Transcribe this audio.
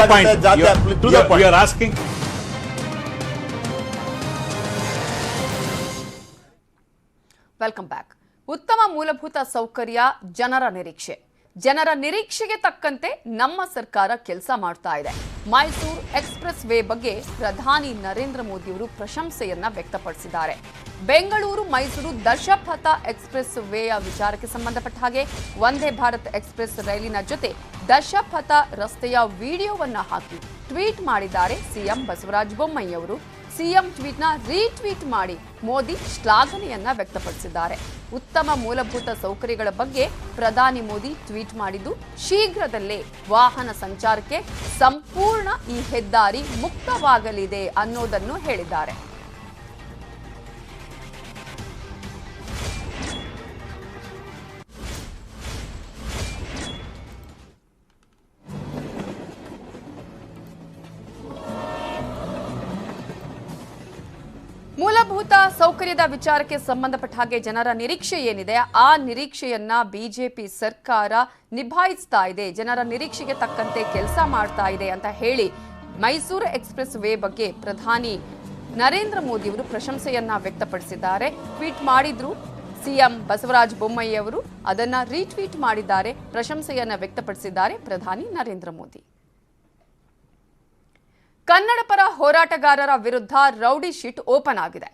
point. You are asking. Welcome back. ಉತ್ತಮ ಮೂಲಭೂತ ಸೌಕರ್ಯ ಜನರ ನಿರೀಕ್ಷೆಗೆ ತಕ್ಕಂತೆ ನಮ್ಮ ಸರ್ಕಾರ ಕೆಲಸ ಮಾಡ್ತಾ ಇದೆ. ಮೈಸೂರು ಎಕ್ಸ್‌ಪ್ರೆಸ್ ವೇ ಬಗ್ಗೆ ಪ್ರಧಾನಿ ನರೇಂದ್ರ ಮೋದಿ ಅವರು ಪ್ರಶಂಸೆಯನ್ನ ವ್ಯಕ್ತಪಡಿಸಿದ್ದಾರೆ. ಬೆಂಗಳೂರು ಮೈಸೂರು ದಶಪಥ ಎಕ್ಸ್‌ಪ್ರೆಸ್ ವೇಯ ವಿಚಾರಕ್ಕೆ ಸಂಬಂಧಪಟ್ಟ ಹಾಗೆ ವಂದೇ ಭಾರತ್ ಎಕ್ಸ್‌ಪ್ರೆಸ್ ರೈಲಿನ ಜೊತೆ ದಶಪಥ ರಸ್ತೆಯ ವಿಡಿಯೋವನ್ನ ಹಾಕಿ ಟ್ವೀಟ್ ಮಾಡಿದ್ದಾರೆ ಸಿಎಂ ಬಸವರಾಜ ಬೊಮ್ಮಾಯಿ ಅವರು. ಸಿಎಂ ಟ್ವೀಟ್ನ ರೀಟ್ವೀಟ್ ಮಾಡಿ ಮೋದಿ ಶ್ಲಾಘನೆಯನ್ನ ವ್ಯಕ್ತಪಡಿಸಿದ್ದಾರೆ. ಉತ್ತಮ ಮೂಲಭೂತ ಸೌಕರ್ಯಗಳ ಬಗ್ಗೆ ಪ್ರಧಾನಿ ಮೋದಿ ಟ್ವೀಟ್ ಮಾಡಿದ್ದು, ಶೀಘ್ರದಲ್ಲೇ ವಾಹನ ಸಂಚಾರಕ್ಕೆ ಸಂಪೂರ್ಣ ಈ ಹೆದ್ದಾರಿ ಮುಕ್ತವಾಗಲಿದೆ ಅನ್ನೋದನ್ನು ಹೇಳಿದ್ದಾರೆ. ಮೂಲಭೂತ ಸೌಕರ್ಯದ ವಿಚಾರಕ್ಕೆ ಸಂಬಂಧಪಟ್ಟ ಹಾಗೆ ಜನರ ನಿರೀಕ್ಷೆ ಏನಿದೆ, ಆ ನಿರೀಕ್ಷೆಯನ್ನ ಬಿಜೆಪಿ ಸರ್ಕಾರ ನಿಭಾಯಿಸ್ತಾ ಇದೆ, ಜನರ ನಿರೀಕ್ಷೆಗೆ ತಕ್ಕಂತೆ ಕೆಲಸ ಮಾಡ್ತಾ ಇದೆ ಅಂತ ಹೇಳಿ ಮೈಸೂರು ಎಕ್ಸ್‌ಪ್ರೆಸ್ ವೇ ಬಗ್ಗೆ ಪ್ರಧಾನಿ ನರೇಂದ್ರ ಮೋದಿ ಅವರು ಪ್ರಶಂಸೆಯನ್ನ ವ್ಯಕ್ತಪಡಿಸಿದ್ದಾರೆ. ಟ್ವೀಟ್ ಮಾಡಿದ್ರು ಸಿಎಂ ಬಸವರಾಜ ಬೊಮ್ಮಾಯಿ ಅವರು, ಅದನ್ನ ರೀಟ್ವೀಟ್ ಮಾಡಿದ್ದಾರೆ, ಪ್ರಶಂಸೆಯನ್ನ ವ್ಯಕ್ತಪಡಿಸಿದ್ದಾರೆ ಪ್ರಧಾನಿ ನರೇಂದ್ರ ಮೋದಿ. ಕನ್ನಡ ಪರ ಹೋರಾಟಗಾರರ ವಿರುದ್ಧ ರೌಡಿ ಶೀಟ್ ಓಪನ್ ಆಗಿದೆ.